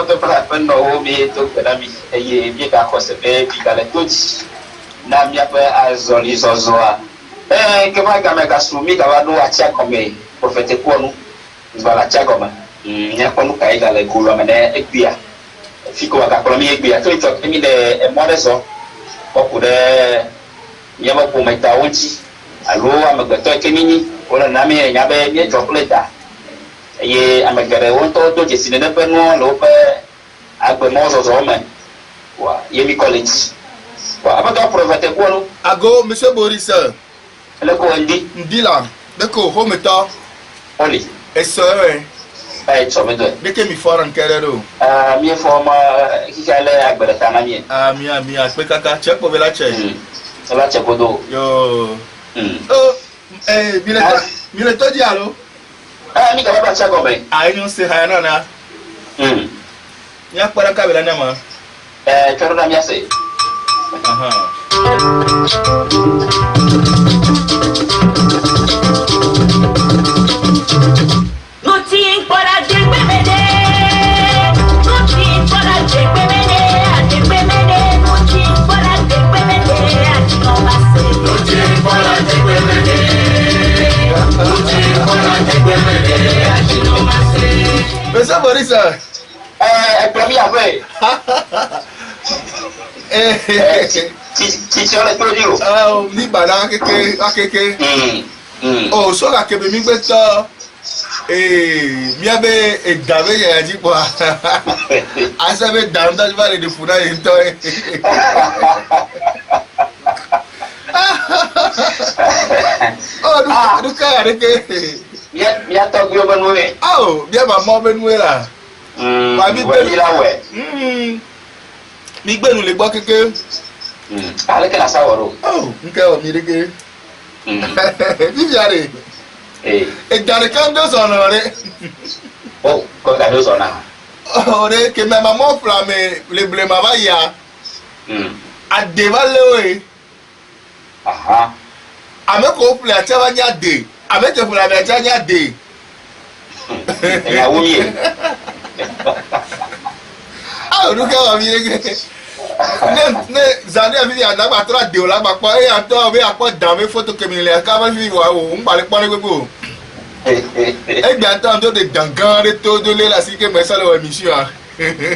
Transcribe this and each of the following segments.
te para no mi to kada mi e mi ka ko se be bi kala toji na mi apa azoli zozoa que vai ga mega sumi ga wa no acha come profete ko no bala cha goma nya ko no kai ga le kulo mane ekbia fiko ga ko mi ekbia to to mi de e modeso ko ku de nya ba ko mai ta wonji alo amagato kemini ona na mi nya be mi chocolate ye amagare wonto to je sinene pe no lo pe agbe mo zozo me wa ye mi college wa abato profete ko no ago monsieur Boris le ko ndi la de ko ho meta oli eso ai so me do de ke mi fora nkerero mi forma ki kale agbe ta na mi mi pe kaka check po bela check la check do yo mi le to di alo mi ka ba check me ai no se ha na na ya para ka bela na ma choro na mi ase aha Lutin para de bebede, lutin para de bebede, lutin para de bebede, ati no base. Lutin para de bebede, lutin para de bebede, ati no base. Monsieur Boris para mi ave ti le pro dio ni bana akeke oh so ka kebe mi gbe to mi abe edave ya ji po asabe down da ba de funa yin to oh du ka re ke mi to gyo banu we oh bi ma mo benu la ma mi gbe la we mi gbenu le gbo keke ale ke la saworo oh nke o mi reke bi yare e dare kan do so no re oh ko ka do so na ore ke me ma mo flame le ble ma ba ya ade ba le we aha ame ko fle ate ba nya de ame te fle ate nya de ya wo mi ah ru ka wa mi reke ne zani abi ya na gba tra de o la gba po e ya to be apo dan me photo kemi le ka ba fi wa o n pare pon gbogbo e gba tan to de dangan re to do le la si ke me sale wa mi si wa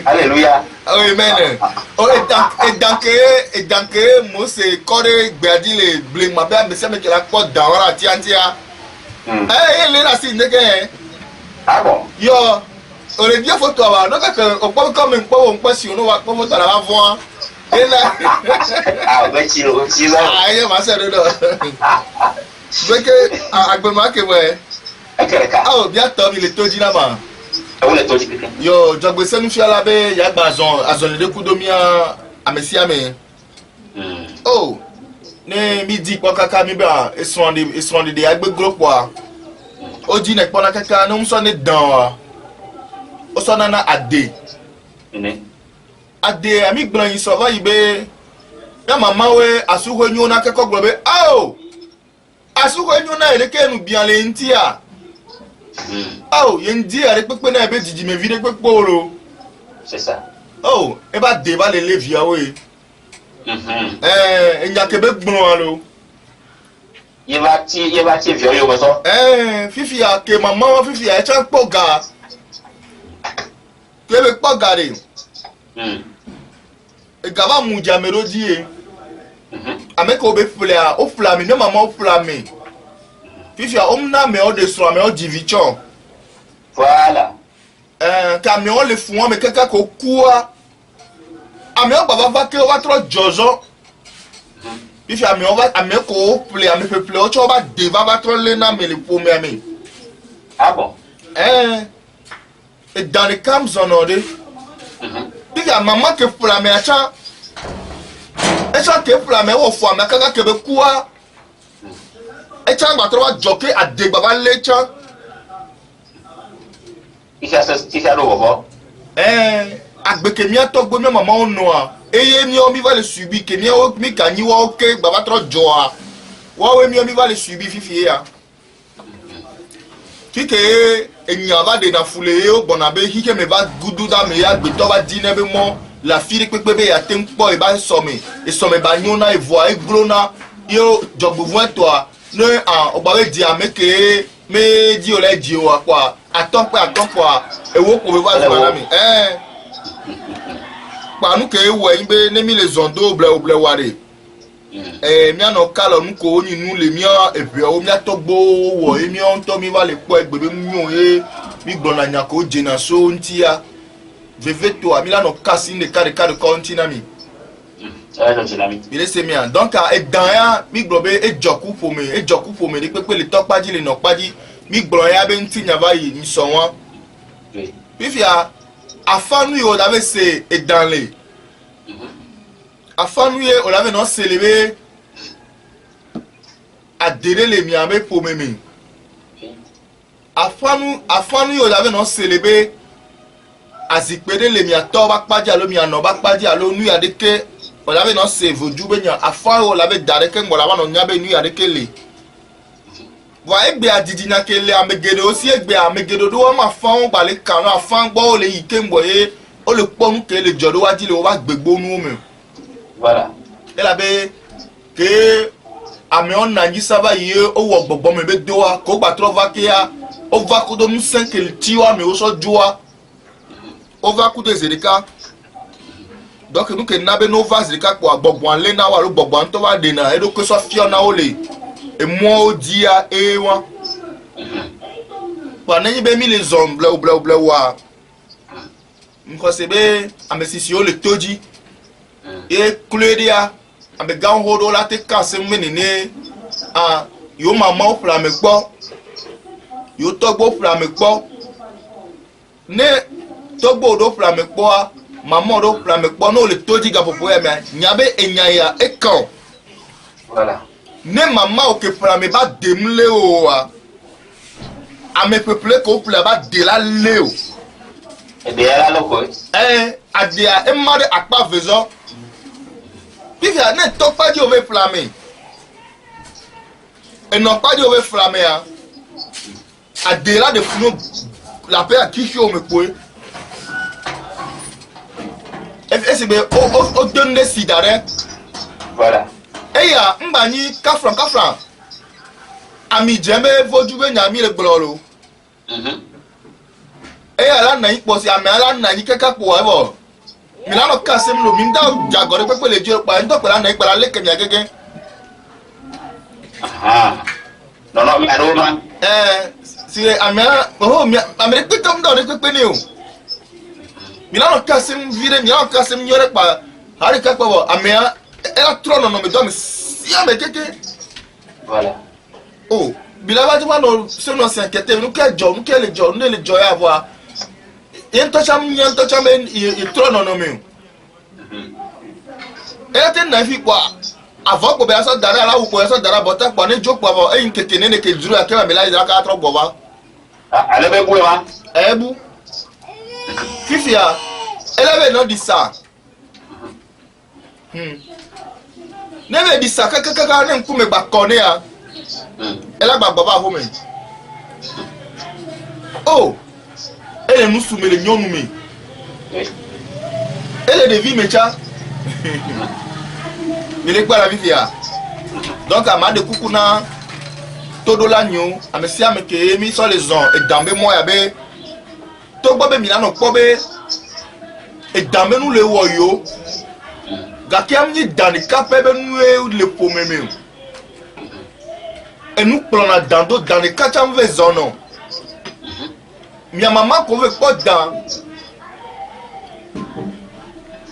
hallelujah amen o e danke mo se kore gbadi le ble ma be me se me ke la po dan ora ti antia e le la si ndeke ah bon yo o le dia photo wa no ka o po ko me po o po si o no wa po photo la va vo ela ah be chi lo aye ma se do beke agbe ma ke we ekereka oh bien to mi le toji na ma o le toji keke yo jogbe senu fi ala be ya gba azon le kudomia amesi ame oh ne mi di po kaka mi ba esron de agbe group wa o ji ne pona kaka no so ne dan wa o so na ade ade ami gbran yin so ba yi be ya mama we asuho nyu na keko gbobe oh asuho nyu na ele kenu bian le ntia oh yen di are pepe na be jiji me vide pepe oro c'est ça oh e ba de ba le via we enya ke be gbon alo ye ba ti vio yo so fifi a ke mama fifi a cha poga ke be poga re e gaba mu jamero di e ame ko be fula o fula mi ne mama o fula mi fifi a omna me o de so me o division voilà camion le fou me kaka ko kuwa ame o baba va ke o va tro jojo fifi ame o va ame ko play ame pe play o cho ba de va tro le na me le po me ame ah bon et dans les camps honorés fifi a maman ke fula me acha echa ke fula me wo fo ame kaka ke be kuwa echa gba tro wa joke ade baba le cha il a le bobo agbeke mi ato gbo mi mama onu a eye mi o mi va le subir ke mi o mi ka ni wo ke baba tro jo a wo we mi o mi va le subir fifi ya Kike enya va de na fule o bonabe kike me va gudu da me ya gbeto va di nebe mo la firi pepe be ya tempo e ba some ba nyona e voa e glona yo jogbovu toi ne an o ba we di ameke me di o le di o kwa aton kwa e wo ko be va zo na mi pa nu ke wo yin be ne mi le zondo ble ware mi ano kalo nu ko ni nu le mi e bi o mi atogbo wo e mi on to mi va le po egbebe mu e mi gbona nya ko jena so ntia veve to mi la no kasi ne kare kontina mi il est semia donc e dan ya mi globe e joku fo me ni pepe le topaji le no paji mi gbon ya be ntinya va yi mi so won fifia afanu yo dave se e dan le afanu ye o lave no célébrer adere le mi ame po meme afanu yo lave no célébrer azipede le mi ato ba paji alo mi ano ba paji alo nu ya deke o lave no se voju be nya afanu o lave dare ke ngbola ba no nya be nu ya deke le wa egbe adidi na ke le amegede o si egbe amegede do ma fan gba le kan afan gbo o le yike ngboye o le ponu ke le jodo wa di le o ba gbegbo nu me. Voilà. Elle avait que amion nangi saba ye o wo gbogbo me be doa ko gba tro va ke ya o va ku do mu 5 el tiwa me o so joa o va ku de zerika donc nous que na be no va zerika ko gbogbo an le na wa lo gbogbo an to wa de na e do ko so fio na o le e mo o dia e wa pa na yin be mi le zomble o wa nko se be amesisi o le toji e kuledia abe gan hodo la te kase menene yo mama o pra me gbo yo togbo pra me gbo ne togbo do pra me gbo mama do pra me gbo no le toji ga popo ya me nyabe enyaya e kan Voilà. ne mama o ke pra me ba demle o ame peuple ko pra ba de la le o Et derrière là, quoi. adia e mare akpa vezo if ya ne to pa di ove flame e no pa di ove flame a adela de funo la paix a kishi o me poe FSB o donne sidare Voilà. ya mbani kafran ami jeme voju be nya mi le gloro ya la na ipo si ami ala na ni keka po ebo mi la no kasem lo mi nda jagore pepe le jo pa ndo pela na ipela le kemia gege Non, mais Roma. si ami mi ami pe tom do de pepe ni o mi la no kasem vire mi la no kasem nyore pa hari ka po ami ela trono no me do mi si ame keke Voilà. oh bilaba ti wa no se no se nkete nu ke le jo ya voir yen to cham e trono no me te na fi kwa avant ko be aso dara ala wo ko aso dara bota kwa ne jo kwa bo e nkete ne ke zuru akema me la ira ka tro gbowa Ale be boué, hein? ebu fifia elebe no di sa nebe di sa kaka ne nkume gba kone ya ela gba baba ho me oh ele nu sumele nyonu me ele de vie mecha ele gba la vivia donc amade kukuna todo la nyu amesi ameke mi so les on et dambe mo ya be to gbo be mi na no gbo be et dambe nu le wo yo gaki am ni dani kape be nu le pomeme et nous prenons dans d'autres dans les 4 zones mi maman ko ve ko dan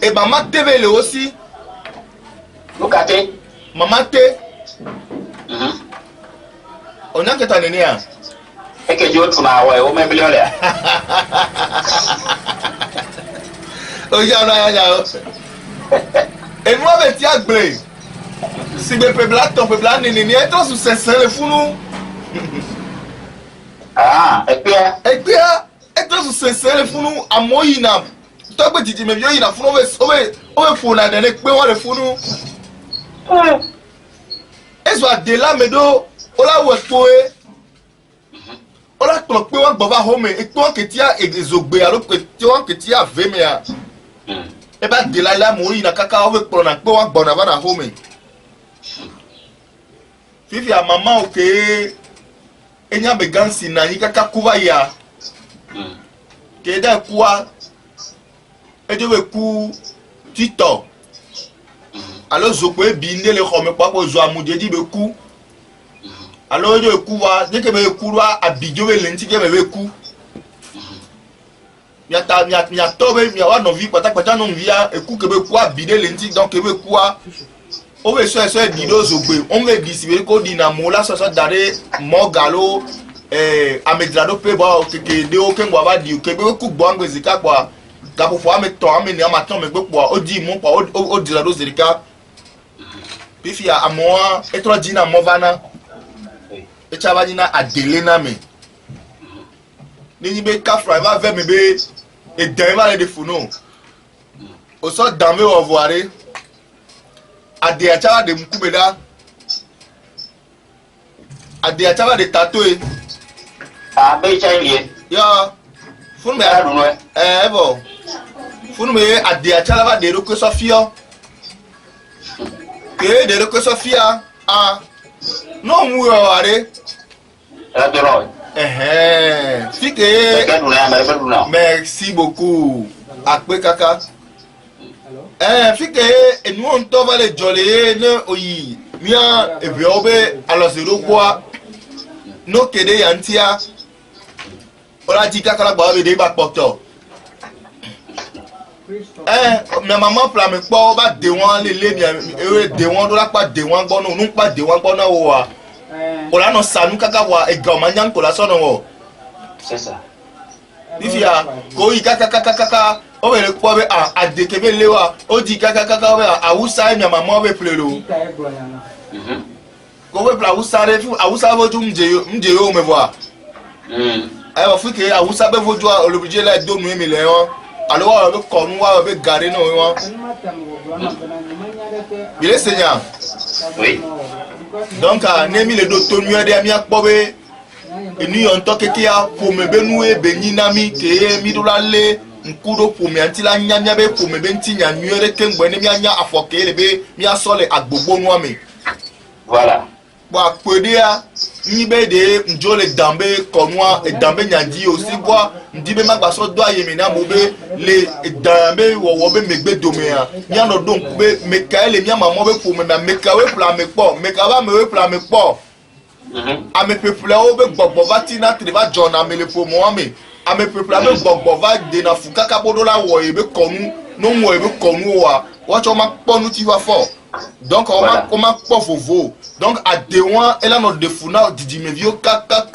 et maman TV le aussi Lokate. maman te on a que ta nene a Et que Dieu tu m'as ouais, au même lieu là. o ya et moi be ti agble si be pebla ton pebla nene ni eto su sesen le funu Et puis, eto su sesen le funu amoyina to gbe titi me bi oyina funu o funu na nene pe won le funu ezo adela medo ola wo poe Ola ton pe wan gbova home e ton ke tia ezogbe alo ke ton ke tia veme a. E ba de la mo ina kaka o be pro na pe wan gbona ba na home. Fifi a mama o ke enya be gansi na yi kaka kuva ya. Ke da kuwa e de be ku tito. Alors zokwe binde le home pa ko zo amude di be ku. Alors je kuwa dès que be kuwa abijo be lenti ke be ku. Mia tobe mia wa no vi pata no via e ku ke be ku abide lenti donc ke be kuwa o be so bido zogbe on me disibe ko di na mola so dare mogalo amedrado pe ba o ke de o ke ngwa ba di ke be ku gbo ngwe zika kwa ka po fo ame to ame ni ama ton me gbe po o di mo pa o di la do zika pifi a amoa etro dina movana e chaba dina adele na me ni be ka fra va ve me be e den va le de funo o so dame o voire ade a chaba de mkubeda ade a chaba de tatoe a be chalie ya fun me ara no bo fun me ade a chaba de ro ko sofia ke de ro ko sofia a no mu yo are adoro fike merci beaucoup akpe kaka fike enu on to va le jolé ne oyi mia ebe obe alosero kwa no kede yantia ola ji kaka la gba be de ba poto mi maman pla me po ba de won lele mi e de won do la pa de won gbo no nu pa de won gbo na wo wa ola no sanu kaka wa e ga ma nyan ko la so no wo c'est ça ifia ko yi kaka o be le po be ade ke be lewa o di kaka be awusa mi maman be plelo ko be pla awusa re fu awusa bo ju mje yo me voir wa fu ke awusa be voju olubije la do nu mi le won alo wa be konu wa be gare no won il est seigneur oui donc nemi le do to nu de mi akpobe eni on to keke ya po me be nu e be nyinami ke mi do la le nkudo po mi anti la nyanya be po me be nti nya nuere ke ngbe ni mi anya afoke le be mi asole agbogbo nu ami voilà wa pede ya ni be de njole dambe konwa e dambe nyanji aussi bois ndibe magbaso do ayemi na mo be le dambe wo be megbe domea mi ano don be mekaele mi amamo be po me na mekawe pla me po mekawa me we pla me po ame peuple o be gbogbo vati na triva jona me le po mo ame ame peuple ame gbogbo va de na fuka ka bodo la wo e be konu no wo e be konu wa cho ma ponu ti va fort donc on ma po vovo donc à dewan ela no defuna didi me vio kaka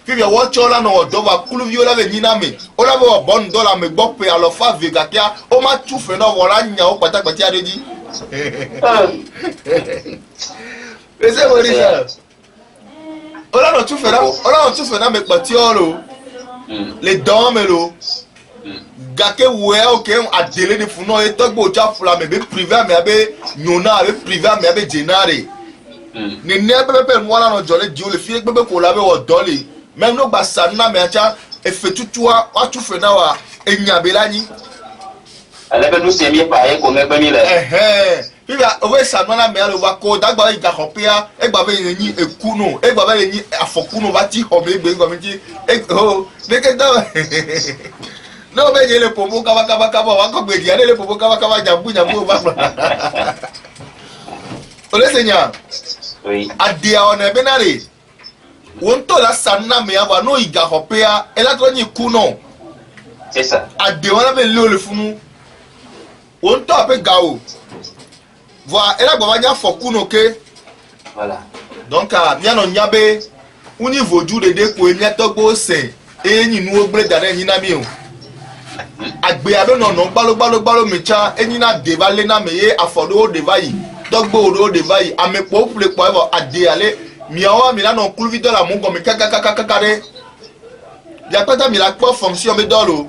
fi wo cho la no do va kulu vio la ve nyina me o la bo bon do la me gbo pe alo fa vega kia o ma tu fe no wora nya o patapati adeji ese wori sa o la no tu fe na me pati oro le don me lo gake we oke adele de funo e togbo cha fula me be privé me abe nyona abe privé me abe jenare ni ne be mo la no jole di o le fi gbe ko la be wo dole même no gba sanna me acha e fetutua wa tu fe na wa enya be lani ale be no se mi pa e ko me gbe mi le biba o we sanna na me alo wa ko dagba iga hopia e gba be yin ekunu e gba be yin afokunu ba ti ho me gbe ngo mi ti e ho de ke da no be yele popo kaba wa ko gbe diare le popo kaba jambu ba ole seigneur oui adia ona benare won to la sanna me aba no iga hopea e la to ni ku no c'est ça adia ona be le funu won to ape gao voilà e la gba nya foku no ke voilà donc mi ano nyabe uni voju de ko emi atogbo sen e yin nu ogbre dare yin na mi o agbe abe no gbalo mecha enyina deva le na meye afodo deva yi dogbo odo deva yi amepo pule po evo ade ale mi awa mi la no kuluvi dola mo go mi kaka de ya pata mi la po fonction me dolo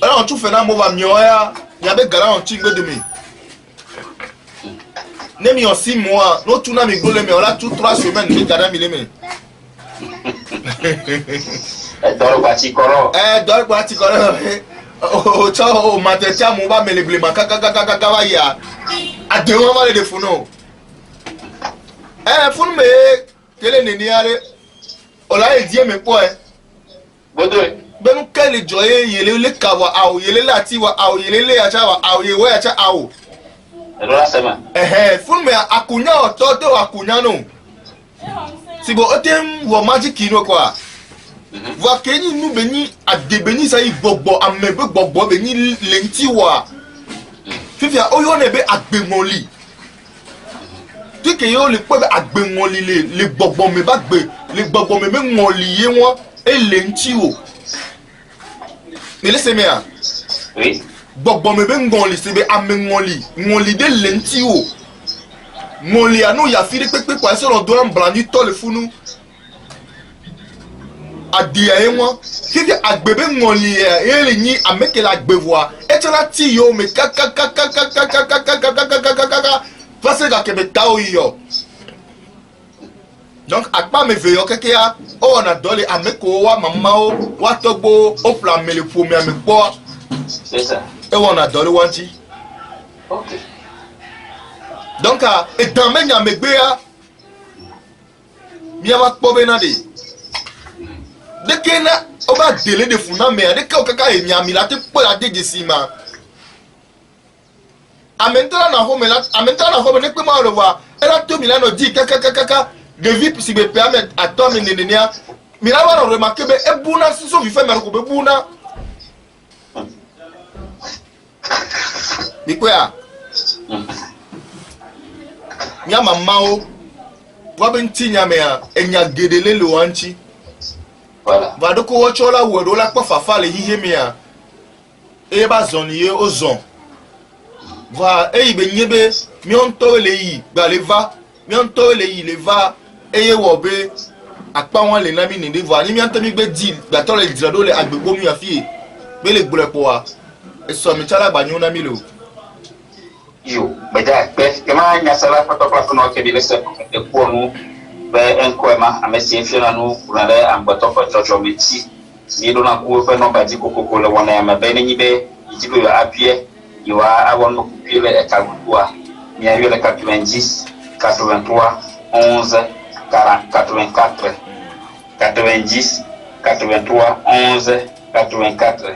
ala on tu fe na mo va mi oya ya be gara on tingbe de mi ne mi on 6 mois no tu na mi go le mi ola tu 3 semaines mi gara mi le mi Doro parti koro. Doro parti koro. O cha o matetia mo ba meleblema kaka wa ya. Ade won ma le de funo. Funu me kele neni are. Ola e die me po Bodo. Benu kele joye yele le kawa awo yele lati wa awo yele le acha wa awo ye we acha awo. Rola sema. Funu me akunya ototo akunya no. Sibo otem wo magic ino kwa. Wa kenyi nu beni adebeni sai gbogbo amebe gbogbo beni lenti wa. Fifia oyo ne be agbemoli. Tike yo le pe agbemoli le gbogbo me ba gbe le gbogbo me ngoli ye won e lenti o. Me laisse me a. Oui. Gbogbo me be ngoli se be amengoli ngoli de lenti o. Ngoli anu ya firi pepe kwa se ron do an blandi to le funu. Adia enwa hivi agbebe ngoli ele ni ameke la gbevoa etela ti yo me kaka parce que kebe tao yo donc akpa me veyo keke ya o na dole ameko wa mama o wa togbo o plan mele po mi amekpo c'est ça e wona dole wanti OK donc e dan me nya megbe ya mi ama kpo be na de deke na oba dele de funa me deke okaka emi amila te po la deje sima amentara na home ne pe ma revoir era to milano di kaka de vie si be permet atom nenenia mila wa remarquer be ebuna so vi fe mer ko be buna ni kwa nya mama o wa be ntinya me a enya gedele lo wanchi. Voilà. Va de ko chola wodo la kwa fafa le hihe me a. E ba zoniye o zon. Va e be nyebe mi on to le yi gba le va. Mi on to le yi le va eye wo be apa won le na mi ni de va ni mi an mi gbe di gba to le dirado le agbegbo mi afie. Be le gbole po wa. E so mi chala ba nyuna mi lo. Yo, beja pe kema nya sala photographe no ke bi le se e ko no be enkwema amesi fiona no kunale ambato for church meti ni do na ku fe no ba di kokoko le wona ya mabe ni be ijibe yo apie yo a won no kupile e kagua ni ayo le 90 83 11 44 90 83 11 84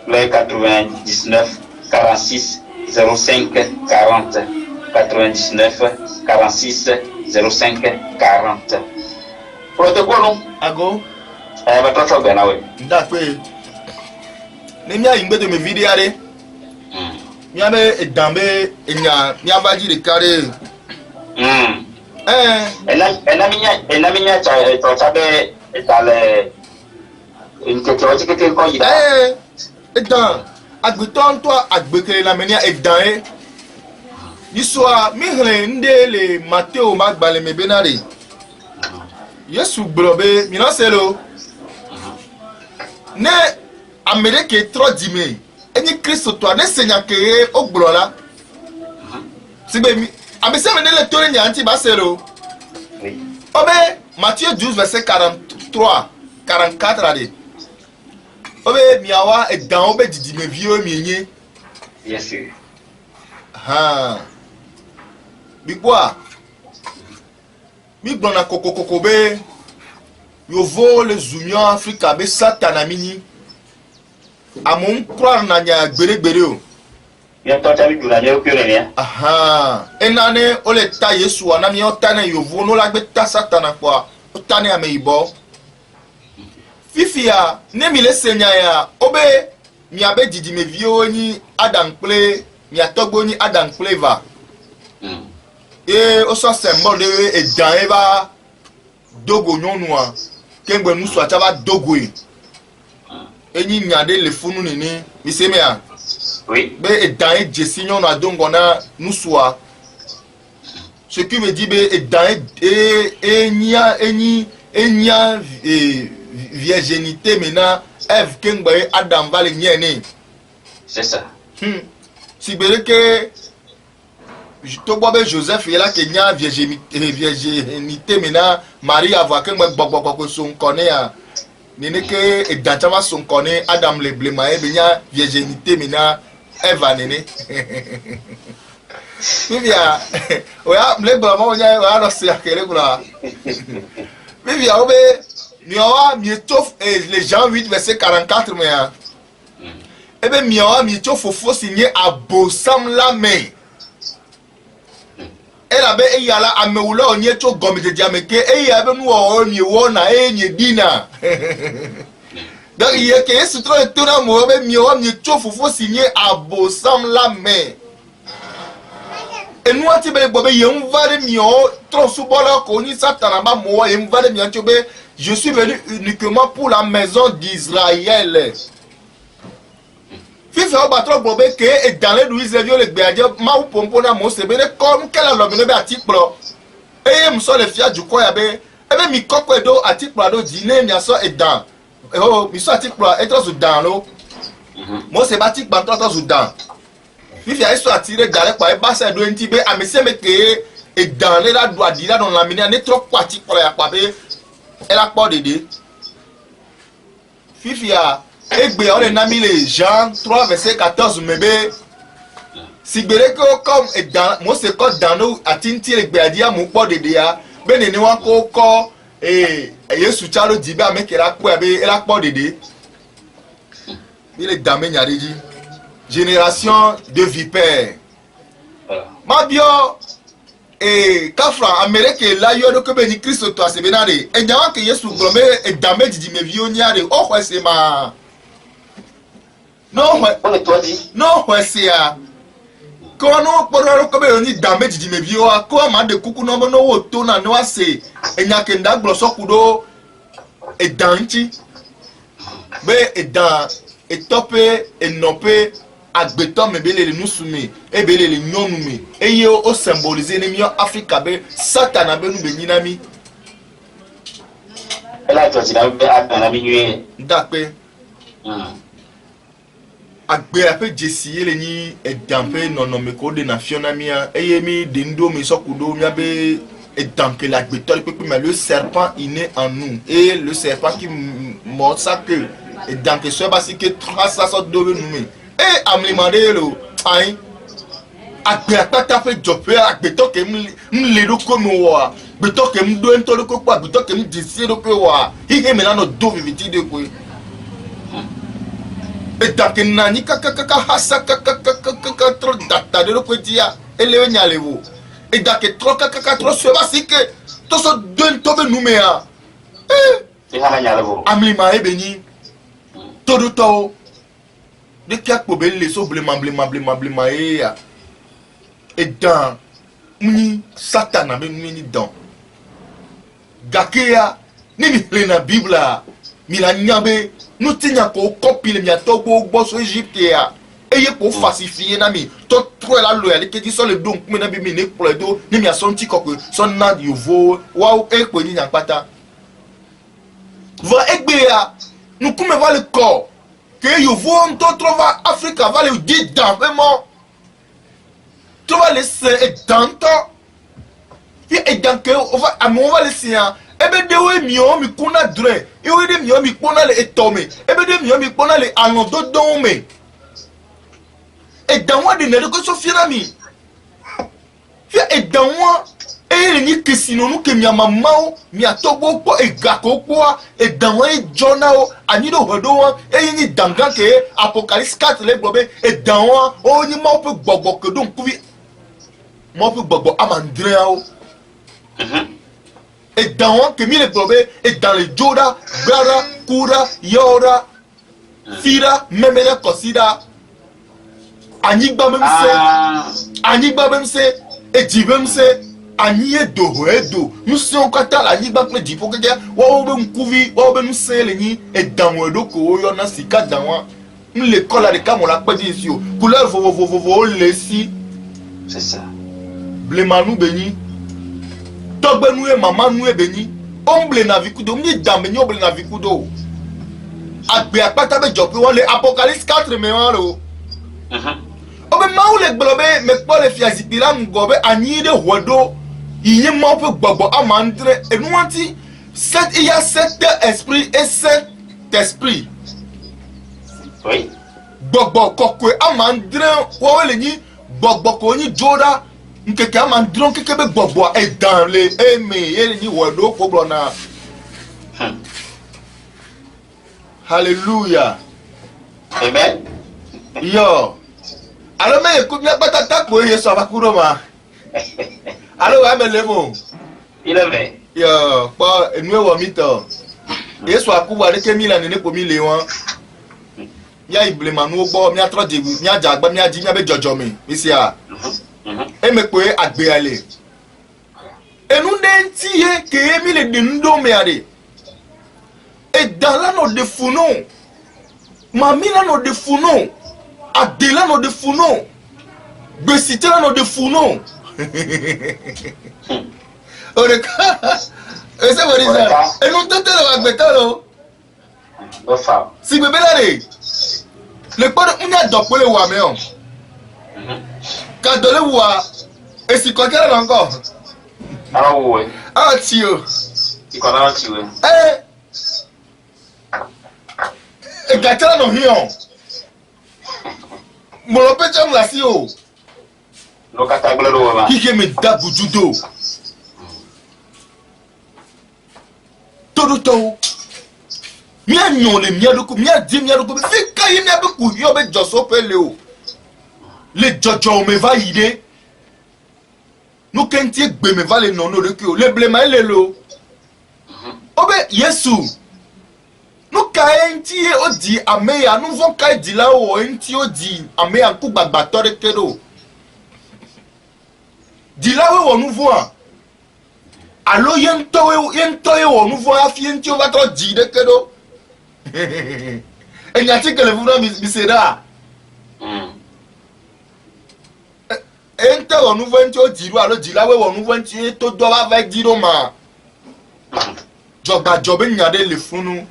le 99 46 05 40 99 46 05 40. Protocolo Ago ba to be na we. Nda pe. Ni mi ayin gbe to me video are. Mi ame edambe enya mi abaji de kare. Ena minya cha to cha be etale nke to ti ke ko yi da. Edan agbiton to agbekele na menia edan Yiswa mi hre ndele Mateo magbale me benare. Yesu blobe mi no selo. Ne Amerike tro dime. Eni Kristo to ne senya ke ogblola. Sibe mi abese me le tore nya anti ba selo. Oui. Obe Matthieu 12 verset 43 44 ade. Obe miawa edan obe didime vio mi enye. Bien sûr. Bigboa mi gbona kokokoko be yovo les unions Africa be satana mini amon croire na nya gbere o Bien to cha bi dura ne o kire ne. enane o le ta Yesu ana mi o ta na yovo no la gbe ta satana kwa o ta ne ame ibo fifia ne mi le senya ya obe mi abe didi me vio ni Adam play mi atogbo ni Adam flavor o so sembo de ejan eba dogo nyonu a kengbe nusu achaba dogo enyi nyade le funu nini mi se me a Oui. be edan ejesi nyonu adongo na nusu a ce qui veut dire be edan enya virginité maintenant Eve kengbe Adam va le nyene C'est ça. si bereke to bobe Joseph yela kenya virginité maintenant Marie avoir que moi gbogbo so nkone ya Nene que et dans chama son connaît Adam le blema e benya virginité mina Eva nene. Vivia oya le blema onya oya no se akere kula. Vivia obe miawa mietof les Jean 8 verset 44 mais ebe miawa mietof fofo signé à Bossam la main. Elle avait yala ameula onye to gomite diameke e ya be nu o mi wona e nye dina. Donc il y a que ce trop étonnant mo be mi o mi to fofo signé à Bossam la main. Et nous ati be bobe yem vale mi o trop subola ko ni satana ba mo yem vale mi anti be je suis venu uniquement pour la maison d'Israël. Fifi o batro bobe ke e dans les douze vieux le gbeaje ma ou pompona mo se be comme quel a l'homme be atikpro e m so le fia du ko ya be e be mi kokwe do atikpro do dine mi aso e dan e ho mi so atikpro e to so dan lo mo se batik ban to so dan Fifi a so atire gare kwa e ba se do enti be amese me ke e dan le la do adira don la mini ne trop kwa atikpro ya kwa be e la po dede Fifi a Egbe on a mis les Jean 3 verset 14 mebe si gbere ko comme et dans moi c'est quoi dans nous atinti egbe adia mo po dede ya be ne wa ko Yesu chalo dibe amekera ko abe era po dede il est damé nyariji génération de vipères ma bio kafra Amérique la yo do ko be ni Christ to asebenare e nyawa ke Yesu glomé et damé didi me vi onyare o ko se ma non c'est à quand on peut comme on dit damage di mebio a ko ma de kuku no no wo to na no ase enya kenda gloso kudo e danti be e dan e topé e nopé agbeto mebele le nusumi e bele le nyonumi e yo o symboliser ne mio Africa be satana be nu be nyinami ela to ti na be adana mi nwe ndape agbe ape jesi le ni edampe nono me ko de na fiona mia eyemi de ndo me sokudo mia be edampe la gbeto mais le serpent inné en nous et le serpent qui mord ça que edampe so basi que trace ça do nous me et amlimande lo ai agbe apata fe jope agbeto ke mle do ko mo wa gbeto ke mdo ento do ko pa gbeto ke mdisi do ko wa ihe me na no do viviti de ko et donc nani kaka hasa kaka trop data de l'opetia et le nyalevo et donc trop kaka trop se basi que to so don to be numea e ha nyalevo ami ma ebeni todo to de kak po be le so blema e ya et dans ni satana be ni dans gakia ni mi na bibla mi la nyabe nous tiens qu'on copie les miato bo so Égypte ya eye pour falsifier na mi to trop la loyalité qui sont les donc mais na bi mi ne pour les do ni mi a senti ko son na yovo wa e ko ni nyampata va egbe ya nous comme va le corps que yovo on to trouva Africa va le dire dans vraiment tu vas laisser dans temps et donc on va laisser ebe de we mio mi kuna dre e we de mio mi kuna le etome ebe de mio mi kuna le anodo dome e danwa de ne ko so fiera mi fi e danwa e ni kesino no ke mi amamao mi atobo po e gako po e danwa e jonao ani do hodo e ni danga ke apocalypse 4 le globe e danwa o ni mo pe gbogbo ke don kuvi mo pe gbogbo amandrea o et dans que mi le probé et dans le joda gara kura yora fira memele kosida anigba même c'est et dibem c'est ani edo nous sommes kata la anigba pe dipo keke wo be nkuvi wo be nse le ni et dans wedo ko yo na sika danwa le kola de kamola pe di si o couleur vovo le si c'est ça blemanou beni togbe nous et maman nous et beni omble na vikudo mi dambe ni omble na vikudo agbe apata be jope won le apocalypse 4 me wan lo obe mawu le gblobe me po le fiazi piram gobe ani de hodo iye mo pe gbogbo amandre enu anti il y a 7 esprits et 7 Saint-Esprit. Oui. Gbogbo kokwe amandren wo le ni gbogbo ko ni joda nkeke amandren keke be gbogbo e dan le eme ele ni wo do ko na. Hallelujah. Amen. Yo. Alors me écoute bien patata ko ye so bakuro ma. Alors wa me lemo. Il est vrai. Yo, pa enu wo mi to. E so akuwa de ke mi la ne ko mi le won. Ya iblema nu gbo mi atro de mi ajagba mi aji mi abe jojo mi si a e me pe agbe ale enu de ntie ke mi le de ndo me ade e dan la no de funo mami la no de funo ade la no de funo gbesite la no de funo ore ka e se bori sa enu tete lo agbeta lo No fam. si bebe la de le père on a dopolé wa me on ka dole wa e si ko kere encore Alors ouais. ah tio Il connaît un petit ouais. e gatela no hion mo lo pe jam la si o No cataglo do ma. ki ke me da bujudo todo mi anyo le mi adoko mi adi mi adoko fi ka yi mi abeku yo be joso pele o le jojo me va ide no kenti gbe me va le no le ki o le blema ele lo obe yesu no ka enti o di ameya no von ka di la o enti o di ameya ku gbagba tore kedo di la we wo no von alo yento ye wo no von afi enti o va to di de kedo e nyati kele funa mi sera ente wo nu venti o diru alo dilawe wo nu venti to do ba va diro ma joba jobe nyade le funu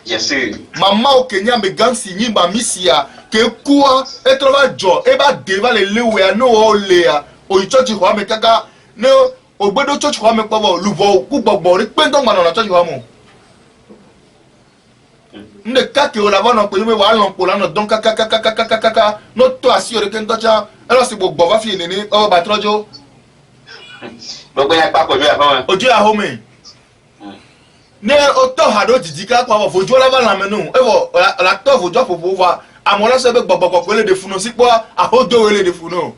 Bien sûr. mama o kenya me gansi nyi ba misia ke kuwa e tro ba jo e ba de ba le lewe no o le a o church ho me kaka no ogbedo church ho me pobo lubo ku gbogbo ri pe ndo ngba na church ho mo nde kake o la bona pe me wa lon po lana don kaka no to asi ore ken tocha elo si gbogbo ba fi ni o ba trojo Gbogbo yẹn papọ̀ ju àbọ̀ wọn. ojú aho me ne o to ha do jiji ka pa fojú la ba la menu e wo la to fojú popo wa amola se be gbogbo ko le de funu sipo aho do we le de funu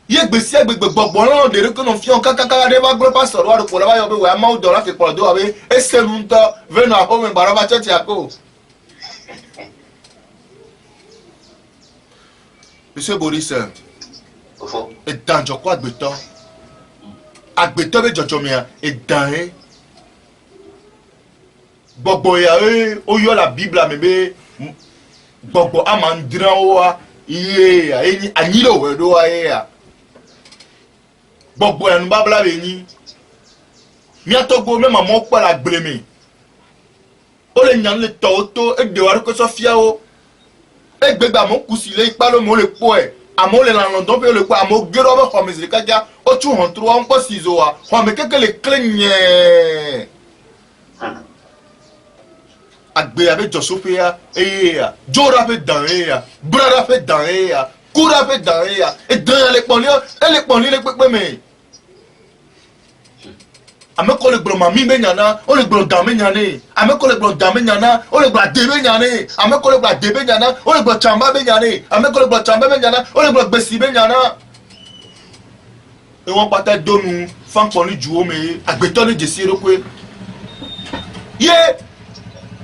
ye gbesi agbegbe gbogbo lọ́nà dèrè kí no fi hàn kákákáká dé bá gbé pásítọ̀ wà lóko lọ́wọ́ yọ bí wà á máa dọ̀ láti pọ̀ dó wà bí ẹsẹ̀ lu ń tọ́ vẹ́nu àhómi gbàrọ́bà chẹ́ẹ̀tì àkó. Monsieur Boris ìdánjọkọ àgbẹ̀tọ́ bẹ jọjọ mìíràn ìdán ẹ gbogbo ìyá ẹ ó yọ la Bible àmì bẹ gbogbo àmà ń dìrán wa iye ẹni ànyílò wẹ̀dọ́ wa yẹ ya. Gbogbo ẹnu babla be ni mi atogbo me mama okpa la gbleme o le nyan le to e de wa ko sofia o e gbegba mo kusi le ipa lo mo le po e amo le la london pe le po amo gero be ko mezri kaja o tu hon tro on ko sizo wa ho me keke le klenye agbe abe josope ya ya jora pe dan ya brada pe dan ya kura pe dan ya e dan le pon le pepe me ame ko le gbro mami be nyana o le gbro dan me nyane ame ko le gbro dan me nyana o le gbra de be nyane ame ko le gbra de be nyana o le gbro chamba be nyane ame ko le gbro chamba be nyana o le gbro gbesi be nyana e won pata donu fan pon ni juwo me agbeto ni jesi ro pe ye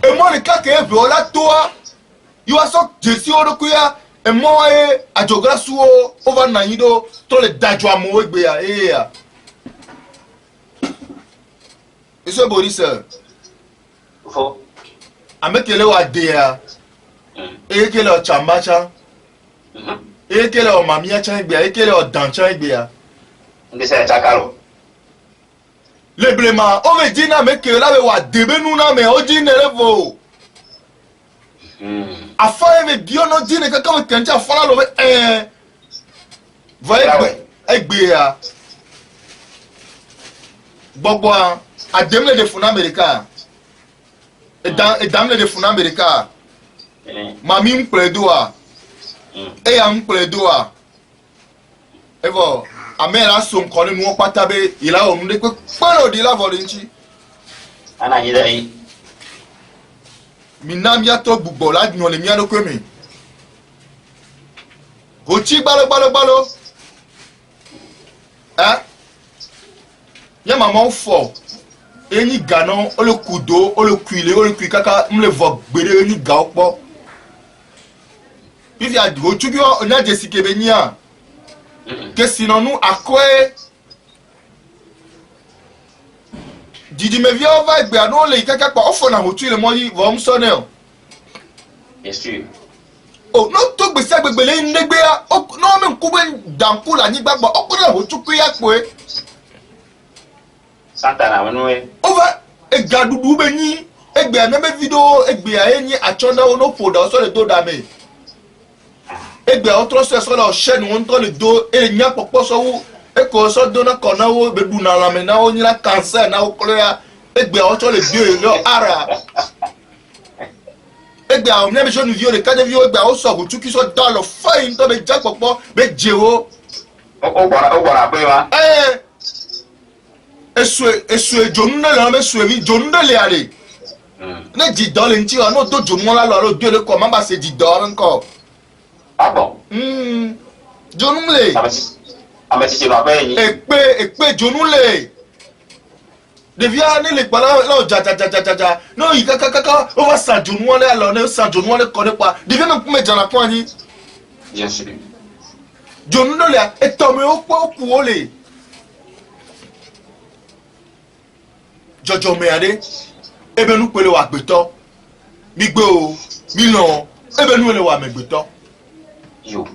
e mo ni kake e be ola toa you are so jesi ro ko ya e mo e ajogra suo over na yido to le dajo amo egbe ya ya Monsieur Boris Fo. amekele wa de ya ekele o chambacha ekele o mamia cha egbe ya ekele o dancha egbe ya Ndị se chakalo. leblema o me dina mekele la be wa de be nu na me o dina levo afa e me dio no dina kaka we kencha fala lo be va egbe ya gbogbo Ademle de funa America. Edamle de funa America. Mami mpledoa. Eya mpledoa. Evo, amela son kone nou patabe, ila o mde kwe pano di la volinchi. Ana hida yi. Minam ya to bubola di no le miano kweme. Hochi balo. Ya maman fo. Eni ganon, o le kudo, o le kui kaka, mle vok bede eni ga okpo. If ya go chukyo onya jesike benya. Que sinon nous à quoi Didi me vient va gbe anu le kaka pa ofo na hotu le mo yi vo msone o. Bien sûr. Oh no to gbe se gbegbe le ndegbe ya no me nkube danku la ni gbagbo okuna hotu ku ya pe. Santana wonwe. Over e gadudu be ni egbe na be video egbe ya enyi achona ono poda so le do dame. Egbe otro so la chaîne on to le do e nya popo so wu e ko so do na kona wo be du na la me na o ni la cancer na o kloya egbe otro le dio e lo ara egbe a me so nu vio le kade vio egbe o so go tuki so da lo fine to be ja popo be jewo o bora pe wa esu jonu na le me su mi jonu na le ale na di do le nti o no to jonu la lo dio le ko ma ba se di do nko. Ah bon? Jonule. Ameti se no abe yin. Ekpe jonule. Devia ne le pala lo ja. No yi kaka o va sa jonu wole alo ne sa jonu wole ko nepa. Devia me ku me jana po ani. Bien sûr. Jonule e to me o po ku ole. Jojo me ade. Ebe nu pele wa gbeto. Mi gbe o, mi lo. Ebe nu le wa me gbeto. Yo.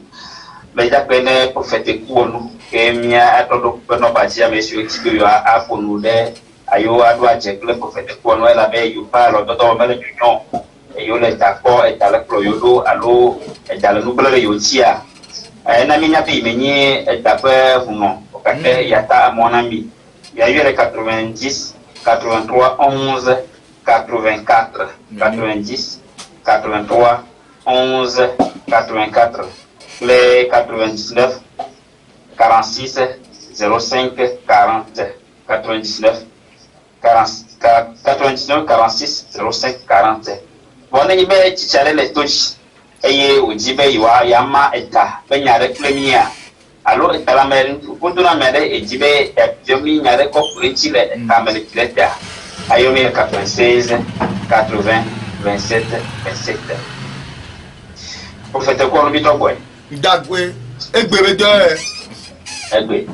Mais d'après les prophètes Kouonu, que mia atodo no batia monsieur Tigo yo a konu de ayo adwa je le prophète Kouonu ela be yo pa lo do mele union e yo le d'accord et ala pro yo do alo e dala nu bele yo tia na mi nya pe menye e d'après huno o ka te ya ta mon ami ya yo le 90 83 11 84 90 83 11 84 les 99 46 05 40 99 46 05 40 bon ni be chichare le tochi eye ojibe yiwa yama eta be nyare premier alo etala mere kunduna mere ejibe epiomi nyare ko princhi le kamere kileta ayomi 96 80 27 27 prophète ko no bito boy Dagwe egbere de egbe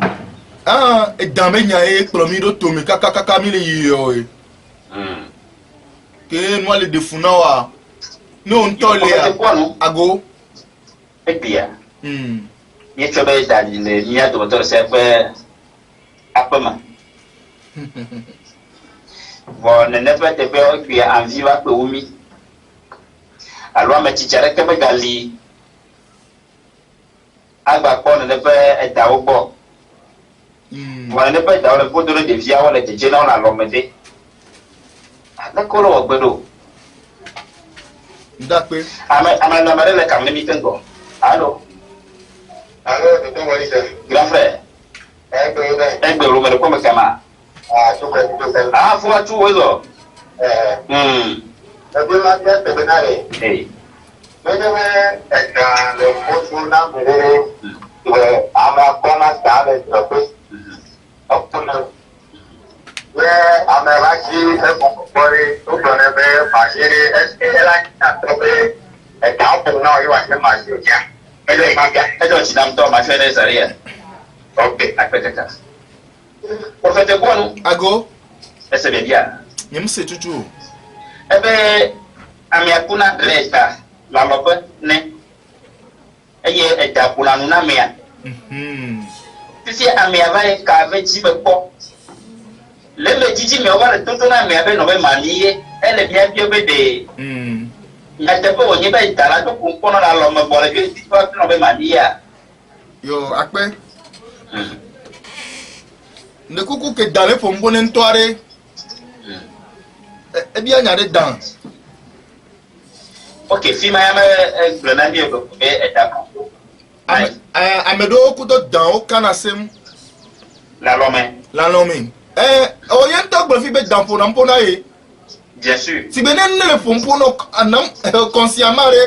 edame nya e plomi do to mi kaka mi le yo e ke no le defuna wa no nto le ago egbe ni chobe da le ni ado to se pe apama bon ne pas te faire que en viva pe umi alors ma chichare ke be gali agba ko ne pe eta ogbo wọ́n ne pe da o le fodo de via wọ́n le jeje na lo mede na ko lo ogbedo ndape ama na mare le kam ne mi tengo allo de ton wali de grand frère egbe ro me ko me kama to ko fo tu wezo ebe ma te be na le eh Mwenyewe le fotu na mbele ama kona stave tope opuna we ameraji ekopori ukone be pasiri ela tope ta opuna yo ase ma joja ele maga ejo ti dam to ma fere saria okay apeteka prophète Kouonu ago ese be dia nyem se tutu ebe ami akuna leta la lope ne eye eta kula nuna mea tisi ami ava ka ve jibe ko le jiji me ova le toto na me ave no be manie ele bia bio be de ya te po ni be tara to kun kono la lo me bole bi ti pa no be mania yo akpe ne kuku ke dale fo mbone ntoare e bien nyade dan ok fi ma ma glona mi ko be eta ko amedo ku do dan o kana sem la lome o yen to gbo fi be dan po na mpona ye bien sûr si be nen le pompo no anam consciemment re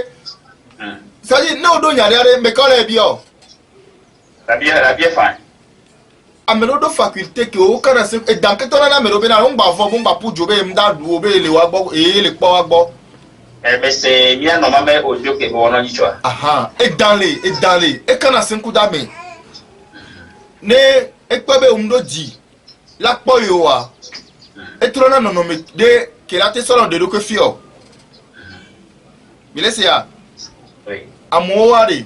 ça dit no do nyade re me ko le bi o la bien fin amelo do faculté que o kana sem e dan ke to na amelo be na on ba fo bon ba pu jobe mda du obe le wa gbo le po wa gbo mais c'est bien normalement audio que on en dit toi aha et dans les et kana sem ku da me ne e pe be umdo di la po yo wa e tro na no me de que la te solo de do que fio bile se ya oui amo wa re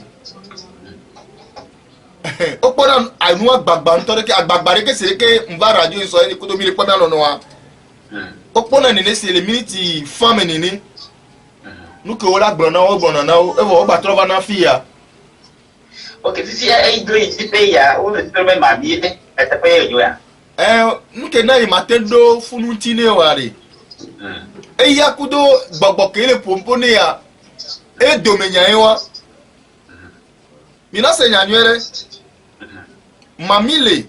o po na anu agbagba nto de ke agbagba re ke se ke mva radio so ni ku do mi le po na no wa o po na ni se le minute femme ni nous que voilà blona o blona na o e wo ba trova na fia ok si ai do ti pe ya o le to me ma mi e ta pe yo ya nous que na matendo funu tine ware e ya kudo gbogbo ke le pompone ya e do menya enwa mina se nyanwere mamile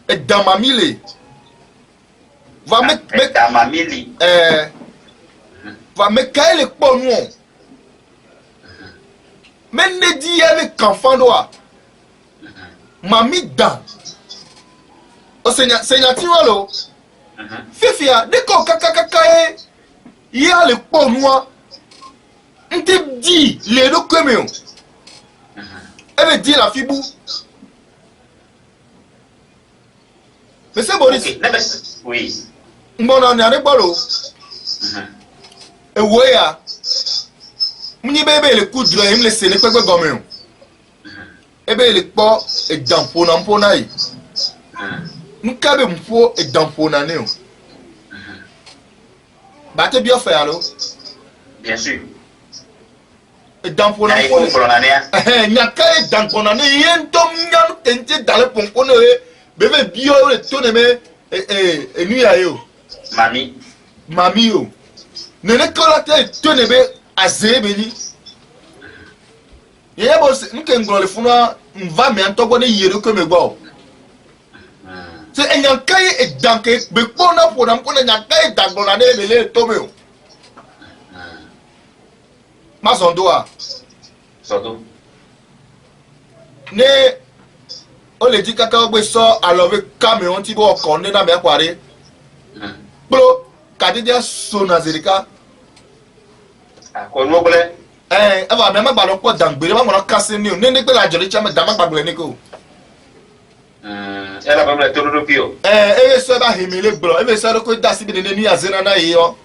e da mamile va me da mamile va me kaile po nu men ne di ya le kanfan doa mami da o senya ti walo fifia de ko kakakaka e ya le po nu nti di le do kweme o ebe di la fibu mais c'est Boris oui mbona nyane bolo ewe ya muni bebe le kudro im le sele pegbe gomen ebe le po e dampo na mpo na yi nka be mpo e dampo na ne o ba te bi ofa ya lo bien sûr e dampo na mpo nyaka e dampo na ne yen tom nyan tente dale ponko ne bebe bio le to ne me enu ya yo mami yo nene kola te to ne be azebe ni ye bo se nke ngolo funa mva me antogo ne yero ko me gbo se enyankai e danke be pona pona mpona nyankai dagbola ne bele to me o ma sondoa sodo ne o le di kaka gbe so alove cameron ti bo ko ne na me apare pro kadidia so na zerika ko no bole eva me magba lo po dangbere ma mo kase ni o ne pe la jori chama da magba ni ko ela ba to do pio ebe so ba himile gbro ebe so ko da si bi ne ni azena na yi o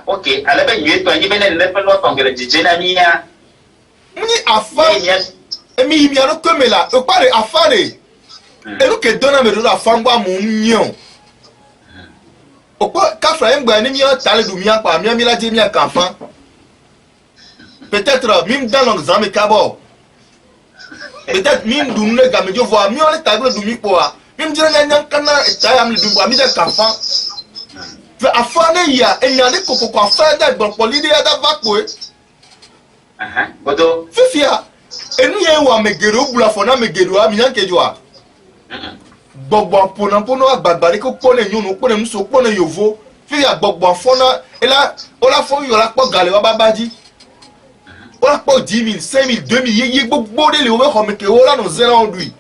ok ala be yue to ngi bene ne pe lo tongere jijena ni ya ni afa emi yimi aro komela o pare afare elu ke dona me do afa ngwa mu nyo opo kafra ngba ni mi o tale du mi apa mi la je mi kanfan peut-être même dans l'examen kabo peut-être même du ne ga me jo voir mi o le tagre du mi po a même dire nya kana ta am le du bo mi de kanfan fe afane ya enya le kokoko afa da gbon poli de da va po bodo fifia enu ye wa megero bula fona megero a mi yan kejoa gbogbo pono agbagba ko pone nyunu pone muso pone yovo fifia gbogbo fona ela ola fo yo la po gale wa babaji ola po 10000 5000 2000 ye gbogbo de le o ho meke ola no zera ondui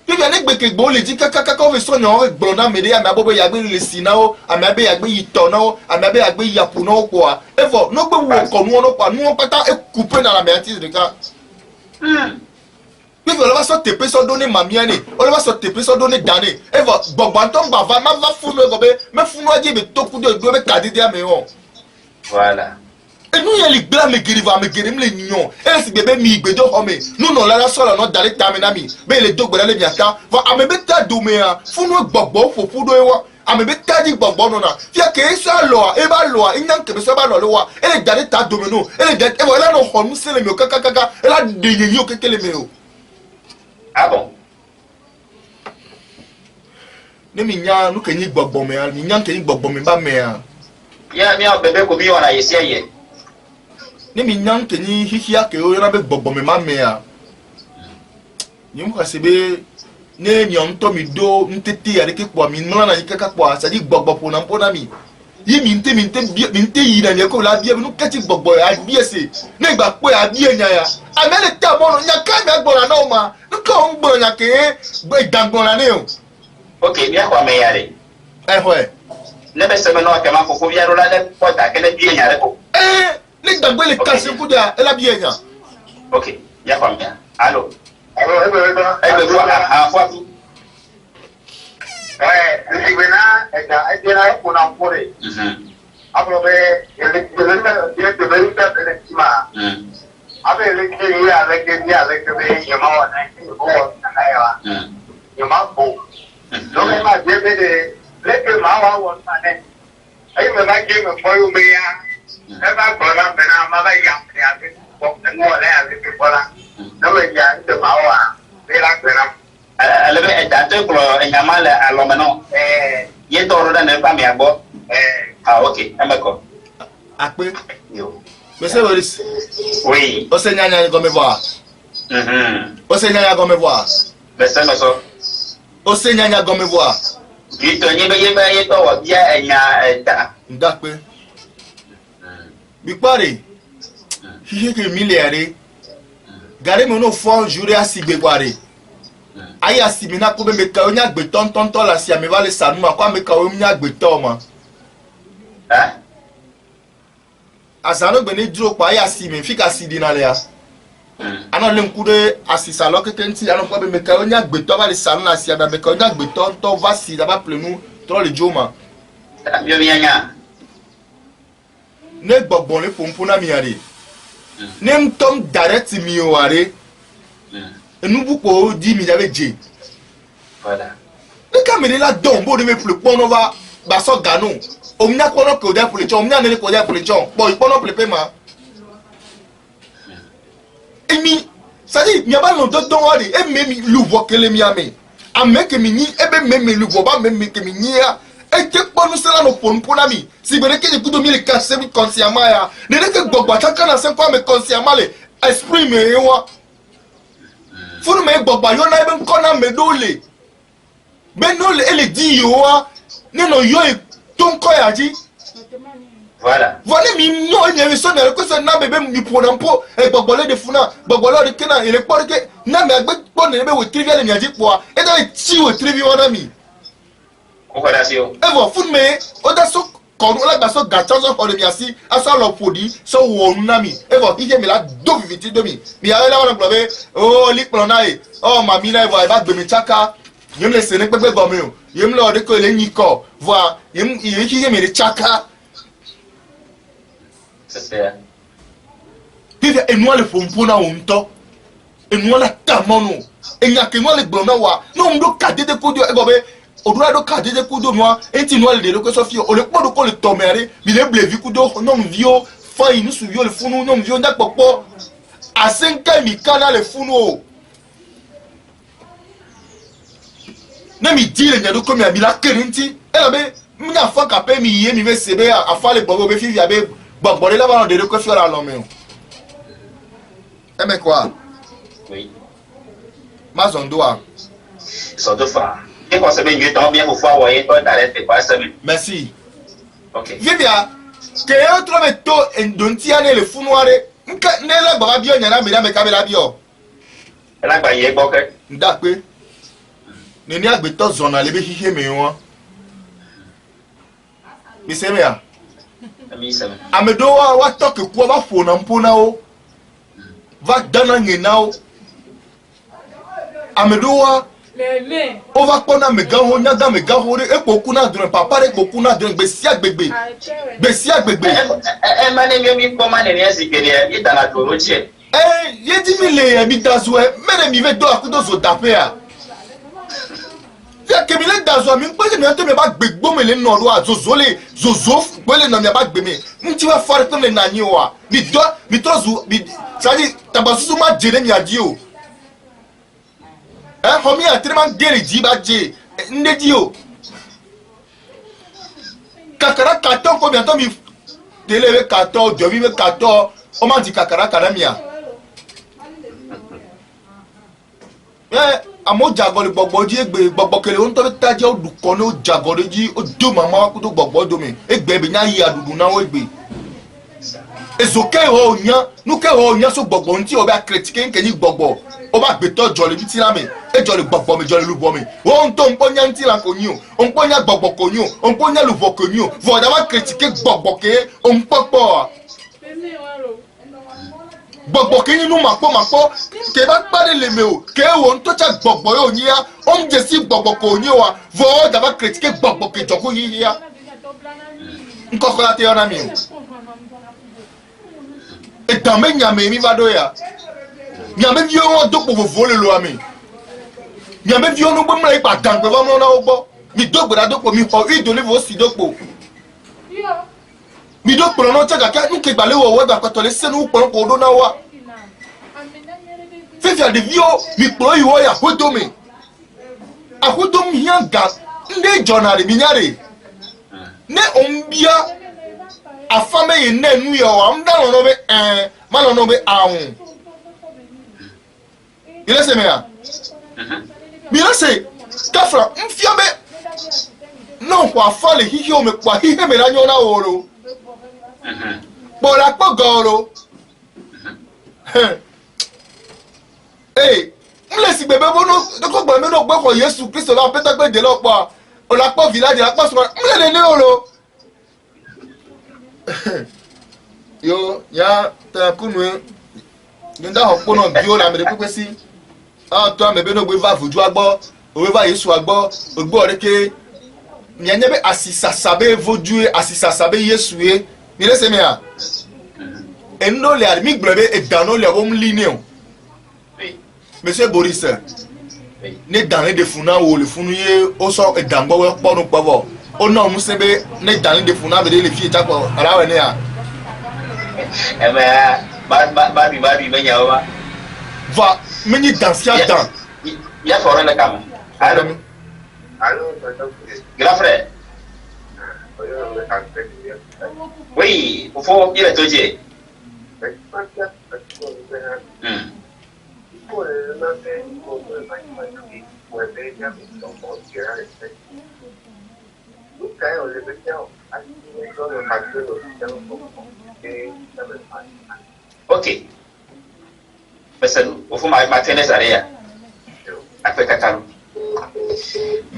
fifia ne gbeke gbo le ji kaka ko ve so nyo gboro na mede ami abobo ya gbe le sinao ami abe ya gbe yito na o ami abe ya gbe yapu na o ko a efo no gbe wo ko nu ono pa nu pata e couper na la mertis de ka Puis on va sortir péso donner mamiani, on va sortir péso donner dané. Et va bobanton va ma va fou me gobe, me fou no di be toku de do be kadidi ameon. Voilà. Et nous y a les blancs me guéri va me guéri me les nions. Et si bébé mi gbedo home, nous non la sola no dale taminami. Be le dog bela le biaka, va amebe ta domea, fou no gbogbo fo fu do ewa. Amebe ta di gbogbo no na. Fia ke sa loa, e ba loa, inyan ke be so ba lo loa. E le dale ta domeno, e le dale e voilà no honu se le mi o kaka e la de yenyo keke le me o. Ah bon? ne mi nya no kenyi gbogbo me mi nya kenyi gbogbo me ba me a ya mi o bebe ko bi ona yesi aye ne mi nya kenyi hihia ke o na be gbogbo me ma me a nyum ka sebe ne nyom to mi do ntete ya de ke po mi mla na yika ka po sa di gbogbo po na mi yi mi nte yi na ne ko la bia no kati gbogbo ya bia se ne gba po ya bia nya ya amele ta mo no nya ka me agbora na o ma no ka o ngboro nya ke gbe dagbora ne o okay mi akwa me yare ehwe ne be se me no ka ma fofo bia ro la de po ta ke le bia nya re ko le dagbe le kasi ku da ela bia nya okay ya kwa me allo Alors, ebe do a fo tu Libena, era una pure. Aprobe, el alebe edate klo enyama le alomeno ye toro da ne pa mi agbo okay emeko akpe yo Monsieur Boris, oui o se nyanya go me voir o se nyanya go me voir bese no so o se nyanya go me voir kito nyebe ye to wa bia enya da ndakpe bi pare hihe ke miliare gare mo no fon jure asigbe kware ayi asibi na ko be me ka onya gbe ton la si ame vale sanu ma kwa me ka onya gbe ton ma asano gbe ni duro pa ayi asibi fi ka sidi na le ya ana le nkude asisa lo kekenti ana ko be me ka onya gbe ton vale sanu na si ada me ka onya gbe ton va si da ba plenu tro le joma mi mi nya ne gbogbo le pompo na mi are ne mtom direct mi o are nous pour dire mais j'avais dit voilà le caméra là dombo de me plus pono va baso gano omnia kono ko da pour les gens omnia ne ko da pour les gens bon il pono plus paiement et mi ça dit mi aba no don wari e me mi louvo kele mi ame ame ke mi ni e be me me louvo ba me me ke mi ni ya e ke pono sala no pompo na mi si bere ke ku do mi le casse mi consciemment ya ne ke gbogbo ataka na 5 fois me consciemment le esprit me ewa funu me gbogbo yo na ebe nkona medole benole ele di yo wa neno yo ton ko ya ji voilà voilà mi no nye so na ko so na bebe mi ponampo e gbogbo le de funa gbogbo le de kena ele por ke na me agbe po ne be we trivial mi aji po e da ti we trivial na mi o ko da si o e vo funu me o da so kon o la gba so gacha so ko le mi asi aso lo podi so wo na mi e vo ije mi la do viviti do mi ya la wona globe o li pon na e o ma mi na e vo e ba gbe mi chaka yem le se ne pepe go mi o yem lo de ko le yin ko vo yem yi ki mi le chaka c'est pive enu le pompo na unto enu la tamono enya ke no le gbo na wa no ndo ka dede ko dio e go be odura do ka dede ku do mo enti no le de ko so fi o le podo ko le tomere mi le blevi ku do no mvio fa inu su vio le funu no mvio nda popo asenka mi kana le funu na mi dire nya do ko mi abila kerenti e la be mi na fa ka pe mi ye mi be sebe afa le bobo be fi via be gbogbo le la ba de ko fi ora lo mi o e me quoi oui ma zondoa so do fa e ko se be ngi to bien pour fois voyer to direct pas ça merci OK vivia ke otro meto en dontia ne le funuare nka ne la baba bio nya na me na me ka be la bio la gba ye gbo ke nda pe ni ni agbeto zona le be hihie me won mi se me ya mi se me amedo wa toke ku ba fo na mpona o va dana ngena o amedo wa lele o va pona me gan ho nya ga me gan ho re epoku na dun papa re epoku na dun gbesi agbegbe e ma ne mi ko ma ne ne sikere e dana to ro che ye di mi le mi dazo e mere mi ve do akudo zo tape ya ya ke mi le dazo mi pe mi ante me ba gbegbo me le no ro azozo le zozo pe le no mi ba gbe mi nti wa fare pe le na ni wa mi tozu mi sadi tabasusu ma jere mi adi o homi a treman gere ji ba je nde di o kakara carton ko bientôt mi télé be carton jobi be carton o ma di kakara kanamia amo jagole gbogbo di egbe gbogbo kele on to be taje o duko no jagole ji o do mama ku to gbogbo do mi egbe be nya yi adudu na o egbe ezoke ho nya nu ke ho nya so gbogbo nti o ba critique nke ni gbogbo o ba gbe to jole bi ti la me e jole gbogbo mi jole lubo mi o n to npo nya nti la ko ni o npo nya gbogbo ko ni o npo nya lubo ko ni o vo da ba critique gbogbo ke o npo po gbogbo ke ni nu mapo ke ba pare le me o ke wo nto cha gbogbo yo ni ya o nje si gbogbo ko ni wa vo da ba critique gbogbo ke joko yi ya nko ko la te ona mi et dans mes nyame mi va doya nyame vi on do po voler lo ami nyame vi on bo mra ipa dan pe va mo na ogbo mi do gbara do po mi ho i do le vo si do po mi do po no chaga ka nke gbale wo we gba ko to le se nu po ko do na wa fefia de vi o mi po yi wo ya hodo mi ahodo mi yan ga nde journal mi nyare ne ombia afame ye ne nu yo am da no be ma no be awun ile se me ya mi le se kafra mfia be no kwa fale hihi o me kwa hihi me ranyo na woro bora po goro mle si bebe bono ko gba me no gbe ko Yesu Kristo la peta gbe de lo pa o la po village la pa so mle le ne oro yo ya ta kunu nda hopo no bi o la me de pepe si to me be no gbe va fuju agbo o we va Yesu agbo ogbo oreke nyenye be asisa sabe voju asisa sabe Yesu e mi le se me a endo le mi gbebe e dano le bom lineo monsieur Boris ne dan de funa wo le funu ye o so e dan gbo we po no povo o na mu se be ne dan de funa be le fi ta ko ara we ne ya ba bi menya wa va meni dansia dan ya fora na kama Allô, grand frère oui il faut bien te dire ok personne au fond ma tennis area après kakalo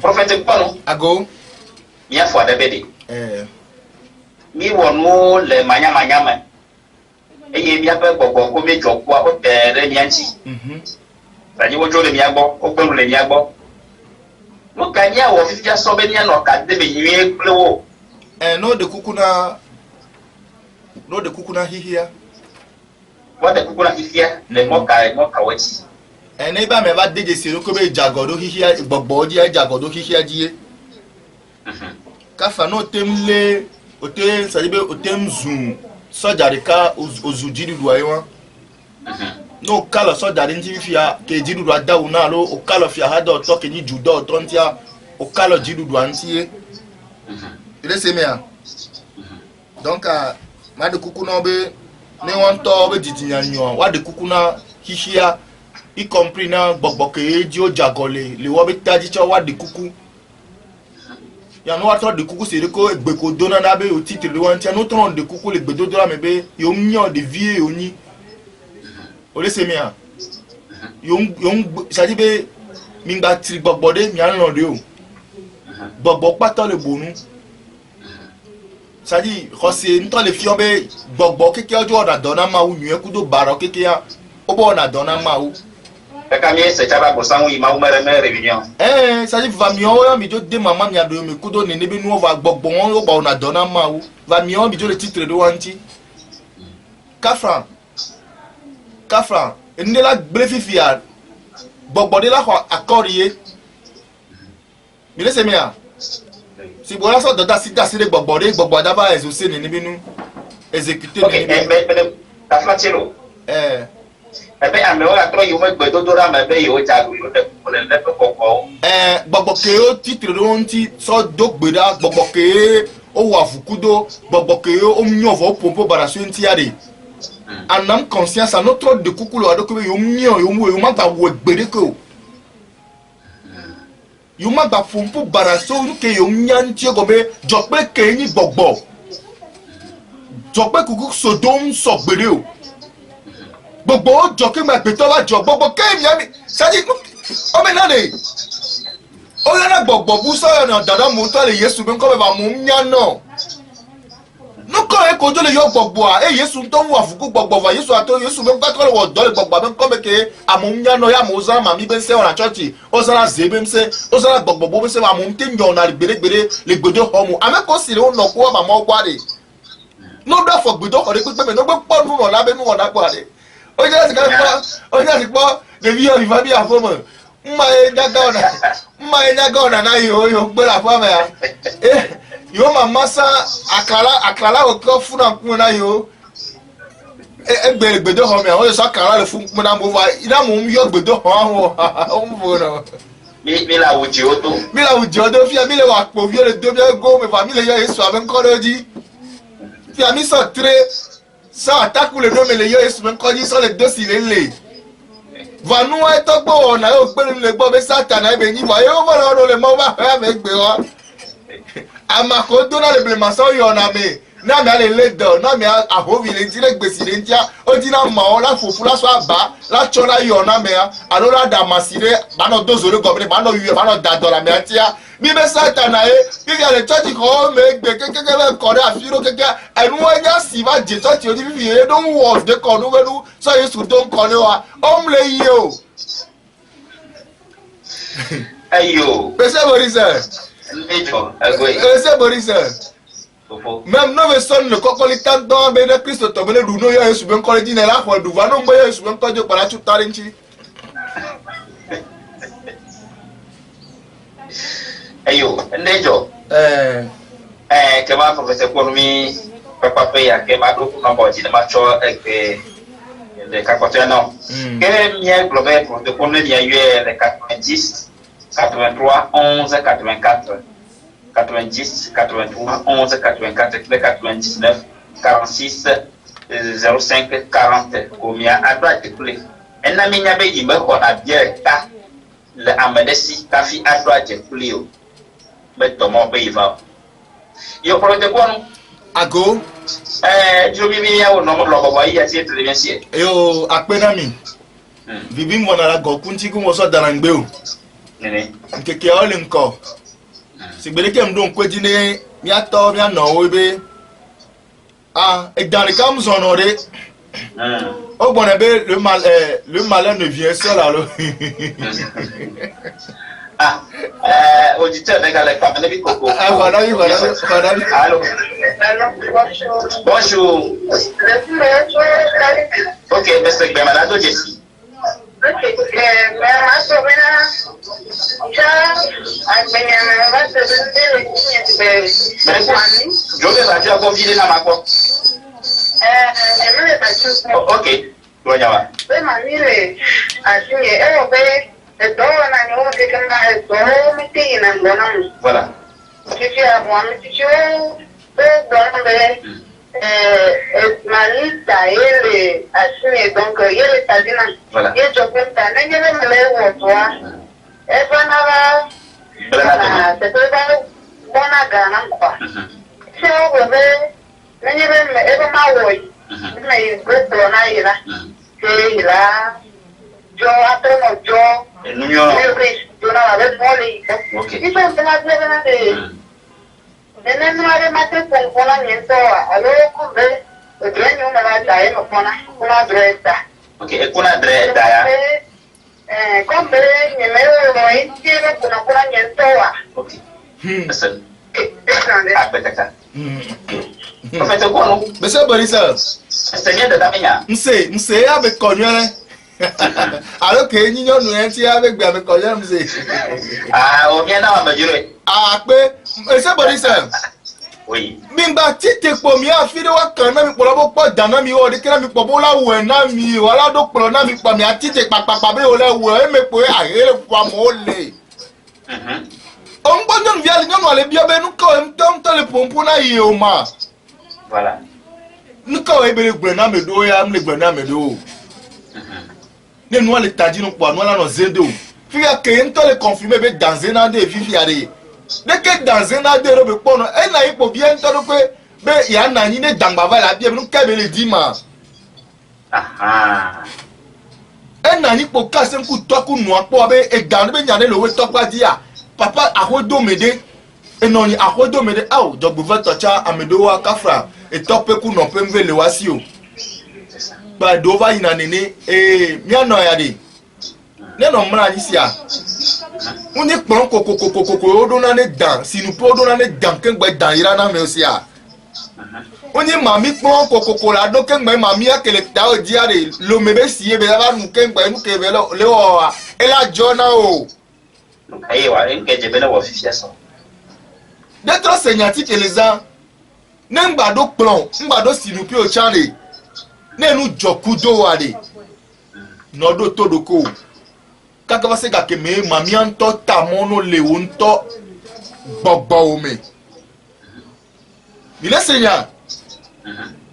prophète Paul ago mi afọ adabede mi wonu le manya eye mi abe gbogbo ko mejo kwa o bere mi anti tani wojo le mi agbo o gbenu le mi agbo mo kanya wo fifia so be ni na ka de be yiwe plewo no de kukuna hihia wa de kukuna fifia le mo ka wati ne ba me ba deje se ko be jagodo hihia gbogbo ji jagodo hihia jiye ka fa no temle o te sa be o tem zoom sojari ka ozuji dudu ayi no kala sojari nti fia ke jidudu adawu na lo o kala fia hado to ke ni judo to ntia o kala jidudu antie ile se mea donc ma de kukuna be ne won to be ditinyanyo wa de kukuna hihia y compris na gbogbo ke eji o jagole le wo be taji cho wa de kuku ya no atro de kuku se ko egbe ko dona na be o titre le won tia no tron de kuku le gbedo do la me be yo myan de vie oni o le se mi a yo sa di be mi gba tri gbogbo de mi an lo de o gbogbo pato le bonu sa di ko se nto le fi on be gbogbo keke ojo ona dona ma wu nyu eku do baro keke ya o bo ona dona ma wu kaka mi se chaba ko sanwu yi ma wu mere réunion ça dit va mieux on mi jo de maman mi ado mi kudo ne bi nu va gbogbo won o ba ona dona ma wu va mieux on mi jo le titre de wanti 4 francs ende la brefifia gbogbo de la ko akoriye mi le se mi a si bo la so doda si da si de gbogbo da ba exaucer ne bi nu exécuter ne bi ta flatelo ebe ame wa tro yo me gbedo do ra me be yo jagu yo de ko le le ko gbogbo ke o titre do nti so do gbeda gbogbo ke o wa fukudo gbogbo ke o mio vo pompo bara so ntiare anam conscience a notre de kukulo adoko yo mio yo ma ba wo gbedeko yo ma ba pompo bara so ke yo nyanti go be jope ke yin gbogbo jope kuku sodom so gbede o gbogbo joke ma pe to la jo gbogbo ke mi ami sadi o me na le o le na gbogbo bu so na dada mo to le Yesu be nko be ba mo nya no nuko e ko jo le yo gbogbo a e Yesu to wa fuku gbogbo va Yesu ato Yesu be nko to le wo do le gbogbo be nko be ke amom nya no ya mo za ma mi be se ona church o za na ze be mse o za na gbogbo be se wa mo mte nyo na gbere le gbedo homo ame ko sire o no ko ba mo gware no do for gbedo ko de pe no gbe po nu no la be nu ona gware o je se po de vi o va bi afomo mma e nyaga ona na yo gbe la fo me ya yo mama sa akala o ko funa kun na yo gbere gbedo ho me o so akala le fun kun na mo va ina mo yo gbedo ho o mo no mi la uji odo fi mi le wa po vi le do bi go me family yo Yesu aben ko loji fi ami so tre sa ataku le do me le yo Yesu ben ko ji so le do si le vanu e to gbo na o pe le gbo be Satan e be yin wa yo mo lo le mo ba ha me gbe wa amako do na le ble ma so yo na me na me ale le do na me ahovi le dire gbesi le ntia o di na ma o la fufu la so aba la chola yo na me alo la da masire ba no do zoro go ba no yu ba no da do la me ntia bi be Satan e bi ga le church ko me gbe keke be ko da firo keke enu anya si ba je church o di fi e don was de ko no velu so Yesu don ko le wa omle yo ayo pese borisa Nejo, agoi. Ese borisa. Même no ve son le kokoli tan do be de Christ to bele du no ya Yesu ben ko le dine la ko du va no mbo ya Yesu ben ko je para chu tarinchi. Ayo, nejo. Ke ma professeur ko mi papa pe ya ke ma do ko no ji ma cho de ka ko no. Ke mi e global pour de ko ne ya yue le 90 83 11 84 90 83 11 84 99 46 05 40 combien à droite de plus et na mi nya be yi me ko na bien ta le amedesi ta fi à droite de plus o me to mo be va yo pour te quoi Ago jo mi ya o no mo lo bo yi ya ti très bien si yo apena mi bibi mo na la go kunti ku mo so darangbe o nene nkeke o le nko sigbere ke mdo nko ji ni mi ato mi ana o be edani kam so no re o gbon be le mal ne vient seul alors auditeur de Galec Pamela Bikoko. Voilà. Allô. Bonjour. Ok, monsieur Bemalado Jessie. Je vais va dire convier na mako. Ok. Doya. Voilà. Malita ele assim donc ele tá dizendo eu tô contando nem ele me levou tua é para você vai bona gana kwa se eu ver nem ele me mal hoje me gosto na ira que lá jo atremo jo eu vejo na vez mole isso é uma coisa de nene nuare mate pona miento alo kumbe ojenyo mala dai no pona kuna dreta okay kuna dreta ya kumbe nyemeo no intiero kuna miento wa okay listen apetaka professeur kono monsieur Borisa seigneur de damenya mse abe konyo alors que nyinyo nu enti abe gba me konyo mse o bien na majuro pe monsieur Borisa oui mimba tite po mi afire wa kan na mi polobo po dana mi o de kira mi po bo la we na mi wala do polo na mi po mi atite papapa be o le we e me po ahele kwa mo le On bonne via nous aller bien ben nous quand on le pompo na yoma. Voilà. Nous quand le gbena me do ya me gbena me do. Ne nous le tadi nous quoi nous là nos zendo. Figa que on le confirmer be dans un an de fifi are. Dès que dans un an de robe pono e na ipo bien to ko be ya na ni ne dangba va la bien nous ka be le dima. Aha. E na ni po ka se ku to ku nu apo be e dan be nyane lo we to pa dia. Papa ahodo mede e no ni ahodo mede aw jogbo va to cha amedo wa kafra e to pe ku no pe mvele wasi o. Ba do va ina nene e mi ano ya de. Ne no mra ni sia. Uni pon kokokokoko odo na ne dan sinu po odo na ne dan ken gbe dan ira na me o sia. Uni mami pon kokoko la do ken gbe mami akele ta o dia de lo mebe sie be ba nu ken gbe nu ke be le o e la jona o. Aye wa nke je be na wo fifia so. D'être seignati que les gens n'embado plomb, n'embado sinupi au chane, ne nous jokudo wade, nodo todoko. Kaka se gake me mamianto tamono leonto boboome. Il est seigneur.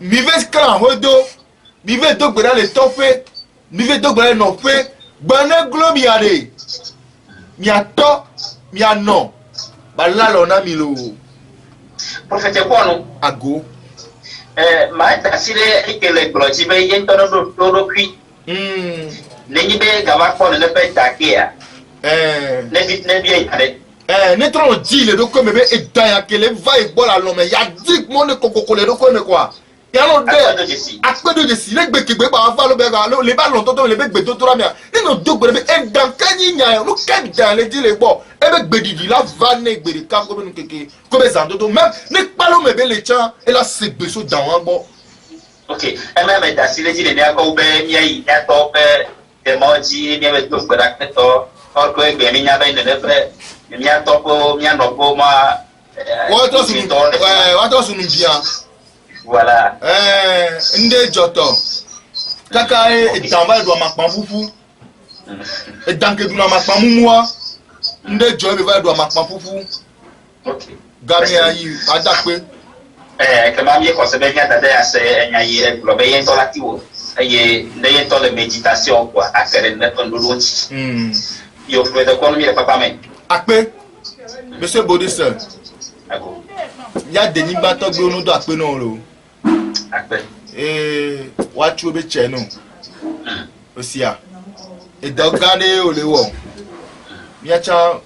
Mi ve kran hodo, mi ve dogbera le tope, mi ve dogbera no fe, bana globi ade. Mi ato, mi ano. Balalo na milo. Prophète Kwano. Ago. Ma tasire ikele gloji be yento no do kwi. Nengi be gava ko ne pe takia. Ne bi ade. Ne tron di le do ko mebe e dan akele va e bola lo me ya dik mo ne kokoko le do ko me kwa. Ya no de. Akpedo de si le gbe kegbe ba fa lo be ga le ba lo to le be gbe to ra mi. Ni no do gbe be e dan kanyi nya no ka dan le di le gbo. Ebe gbedidi la va ne gbede ka ko be nu keke ko be zando to même ne palo me be le chan e la se gbe so dan wan gbo. OK, e me me dasile di le ne ko be mi ayi na to be de moji mi be to gbeda to or ko e gbe mi nya be ne be mi a to ko mi a no ko ma Wa to sunu bien. Voilà. Nde joto. Kaka e tamba do ma pan fufu. E danke du na ma pan mumwa. Nde jo be va do ma pan fufu. OK. Gami ayi adakpe. Kama mi ko se be nya dada ya se enya yi lo be yen to la tiwo. Eye ne yen to le méditation quoi, akere ne ton lolonti. Yo fwe de kon mi le papa men. Akpe. Monsieur Bodissel. Ago. Ya deni ba to gbe onu do akpe no lo. Akpe. Wa chu be che no. Osia. E dogane o le wo. Mi acha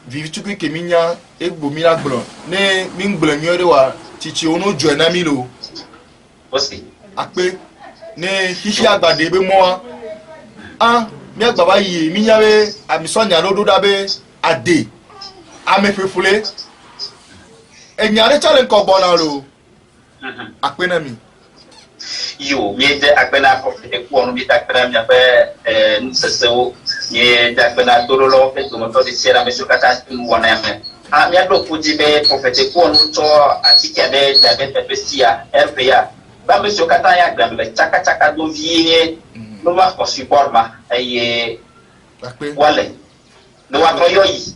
vivi tukwi ke minya egbo mi lagbon. Ne mi ngblo mi ore wa tichi onu jo na mi lo. Osi. Akpe ne hihi agbade be mo mi agbaba yi mi nyawe amisonya no do dabe ade amefefule enyare chale nko gbona lo. Akpe na mi Yo mi de akpena prophète Kwano mi takpena mi ape nseseo mi takpena tololo pe to mo to di sera monsieur kata wana yame. Mi ado puji be prophète Kwano to atiki de dabe pepesia RPA. Ba monsieur kata ya gramle chaka do vie no ma ko support ma eye akpe wale no wa to yoyi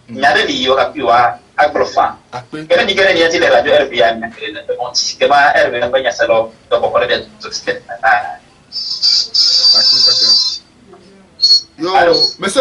nyare li yo kapiwa agrofa. akpe Kena ni kena ni ati le radio RPA na kena de monti kema RPA na banya salo to ko kole de to skete. akpe kaka yo Allô? monsieur